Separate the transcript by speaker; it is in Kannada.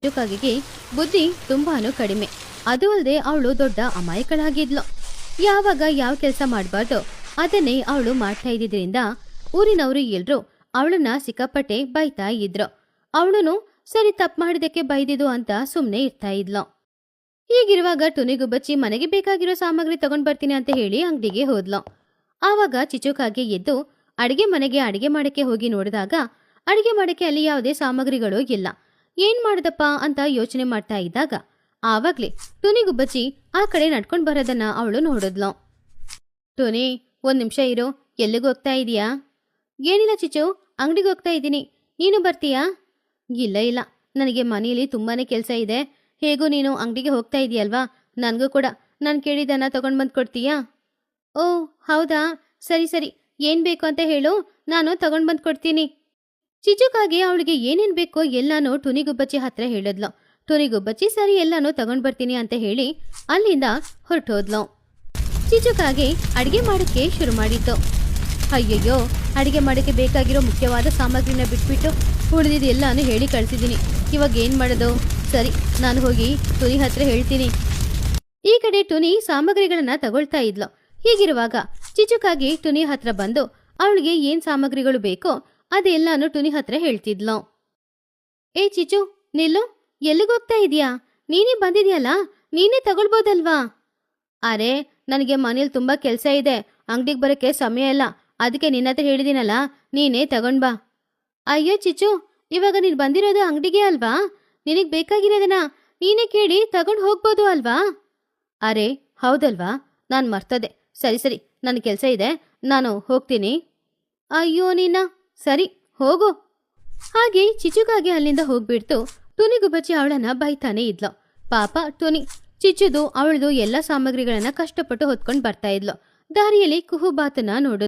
Speaker 1: ಚಿಚುಕಾಗಿಗೆ ಬುದ್ಧಿ ತುಂಬಾನು ಕಡಿಮೆ. ಅದು ಅಲ್ಲದೆ ಅವಳು ದೊಡ್ಡ ಅಮಾಯಕಳಾಗಿದ್ಲು. ಯಾವಾಗ ಯಾವ ಕೆಲಸ ಮಾಡಬಾರ್ದೋ ಅದನ್ನೇ ಅವಳು ಮಾಡ್ತಾ ಇದ್ದಿದ್ರಿಂದ ಊರಿನವರು ಎಲ್ರೂ ಅವಳನ್ನ ಸಿಕ್ಕಾಪಟ್ಟೆ ಬೈತಾ ಇದ್ರು. ಅವಳನು ಸರಿ ತಪ್ಪು ಮಾಡಿದಕ್ಕೆ ಬೈದಿದ್ದು ಅಂತ ಸುಮ್ಮನೆ ಇರ್ತಾ ಇದ್ಲು. ಹೀಗಿರುವಾಗ ಟುನಿಗುಬ್ಬಚ್ಚಿ ಮನೆಗೆ ಬೇಕಾಗಿರೋ ಸಾಮಗ್ರಿ ತಗೊಂಡ್ ಬರ್ತೀನಿ ಅಂತ ಹೇಳಿ ಅಂಗಡಿಗೆ ಹೋದ್ಲು. ಆವಾಗ ಚಿಚುಕಾಗೆ ಎದ್ದು ಅಡಿಗೆ ಮನೆಗೆ ಅಡಿಗೆ ಮಾಡಕ್ಕೆ ಹೋಗಿ ನೋಡಿದಾಗ ಅಡಿಗೆ ಮಾಡಕ್ಕೆ ಅಲ್ಲಿ ಯಾವುದೇ ಸಾಮಗ್ರಿಗಳು ಇಲ್ಲ. ಏನ್ ಮಾಡದಪ್ಪ ಅಂತ ಯೋಚನೆ ಮಾಡ್ತಾ ಇದ್ದಾಗ ಆವಾಗ್ಲೇ ಟುನಿಗುಬ್ಬಚ್ಚಿ ಆ ಕಡೆ ನಡ್ಕೊಂಡ್ ಬರೋದನ್ನ ಅವಳು ನೋಡಿದ್ಲು. ಟುನಿ, ಒಂದ್ ನಿಮಿಷ ಇರು, ಎಲ್ಲಿಗೆ ಹೋಗ್ತಾ ಇದೀಯಾ? ಏನಿಲ್ಲ ಚಿಚು, ಅಂಗಡಿಗೆ ಹೋಗ್ತಾ ಇದ್ದೀನಿ, ನೀನು ಬರ್ತೀಯಾ? ಇಲ್ಲ ಇಲ್ಲ, ನನಗೆ ಮನೆಯಲ್ಲಿ ತುಂಬಾನೇ ಕೆಲಸ ಇದೆ. ಹೇಗೂ ನೀನು ಅಂಗಡಿಗೆ ಹೋಗ್ತಾ ಇದೀಯಲ್ವಾ, ನನಗೂ ಕೂಡ ನಾನು ಕೇಳಿದ್ದನ್ನ ತಗೊಂಡ್ ಬಂದು ಕೊಡ್ತೀಯಾ? ಓ ಹೌದಾ, ಸರಿ ಸರಿ, ಏನ್ ಬೇಕು ಅಂತ ಹೇಳು, ನಾನು ತಗೊಂಡ್ ಬಂದು ಕೊಡ್ತೀನಿ. ಚಿಚುಕಾಗೆ ಅವಳಿಗೆ ಏನೇನ್ ಬೇಕೋ ಎಲ್ಲಾನು ಟುನಿಗುಬ್ಬಚ್ಚಿ ಹತ್ರ ಹೇಳಿದ್ಲು. ಟುನಿಗುಬ್ಬಚ್ಚಿ ಸರಿ ಎಲ್ಲಾನು ತಗೊಂಡ್ ಬರ್ತೀನಿ ಅಂತ ಹೇಳಿ ಅಲ್ಲಿಂದ ಹೊರಟೋದ್ಲು. ಚಿಚುಕಾಗೆ ಅಡಿಗೆ ಮಾಡಕ್ಕೆ ಶುರು ಮಾಡಿತ್ತು. ಅಯ್ಯಯ್ಯೋ, ಅಡಿಗೆ ಮಾಡಕ್ಕೆ ಬೇಕಾಗಿರೋ ಮುಖ್ಯವಾದ ಸಾಮಗ್ರಿನ ಬಿಟ್ಬಿಟ್ಟು ಉಳಿದಿದ್ದು ಎಲ್ಲಾನು ಹೇಳಿ ಕಳ್ಸಿದ್ದೀನಿ. ಇವಾಗ ಏನ್ ಮಾಡೋದು? ಸರಿ, ನಾನು ಹೋಗಿ ಟುನಿ ಹತ್ರ ಹೇಳ್ತೀನಿ. ಈ ಕಡೆ ಟುನಿ ಸಾಮಗ್ರಿಗಳನ್ನ ತಗೊಳ್ತಾ ಇದ್ಲು. ಹೀಗಿರುವಾಗ ಚಿಚುಕಾಗಿ ಟುನಿ ಹತ್ರ ಬಂದು ಅವಳಿಗೆ ಏನ್ ಸಾಮಗ್ರಿಗಳು ಬೇಕೋ ಅದೆಲ್ಲಾನು ಟುನಿ ಹತ್ರ ಹೇಳ್ತಿದ್ಲು. ಏ ಚಿಚು, ನಿಲ್ಲು, ಎಲ್ಲಿಗೋಗ್ತಾ ಇದೀಯಾ? ನೀನೇ ಬಂದಿದ್ಯಲ್ಲ, ನೀನೇ ತಗೊಳ್ಬೋದಲ್ವಾ? ಅರೆ, ನನಗೆ ಮನೇಲಿ ತುಂಬಾ ಕೆಲಸ ಇದೆ, ಅಂಗಡಿಗೆ ಬರೋಕ್ಕೆ ಸಮಯ ಇಲ್ಲ, ಅದಕ್ಕೆ ನಿನ್ನ ಹತ್ರ ಹೇಳಿದ್ದೀನಲ್ಲ, ನೀನೇ ತಗೊಂಡ್ ಬಾ. ಅಯ್ಯೋ ಚಿಚು, ಇವಾಗ ನೀನು ಬಂದಿರೋದು ಅಂಗಡಿಗೆ ಅಲ್ವಾ? ನಿನಗೆ ಬೇಕಾಗಿರೋದನ್ನ ನೀನೇ ಕೇಳಿ ತಗೊಂಡು ಹೋಗ್ಬೋದು ಅಲ್ವಾ? ಅರೆ ಹೌದಲ್ವಾ, ನಾನು ಮರ್ತದೆ. ಸರಿ ಸರಿ, ನನ್ನ ಕೆಲಸ ಇದೆ, ನಾನು ಹೋಗ್ತೀನಿ. ಅಯ್ಯೋ ನೀನ, ಸರಿ ಹೋಗು. ಹಾಗೆ ಚಿಚುಕಾಗೆ ಅಲ್ಲಿಂದ ಹೋಗ್ಬಿಡ್ತು. ಟುನಿಗುಬ್ಬಚ್ಚಿ ಅವಳನ್ನ ಬೈತಾನೆ ಇದ್ಲು. ಪಾಪ ಟುನಿ ಚಿಚ್ಚುದು ಅವಳದು ಎಲ್ಲ ಸಾಮಗ್ರಿಗಳನ್ನ ಕಷ್ಟಪಟ್ಟು ಹೊತ್ಕೊಂಡು ಬರ್ತಾ ಇದ್ಲು. ದಾರಿಯಲ್ಲಿ ಕುಹುಬಾತನ ನೋಡು.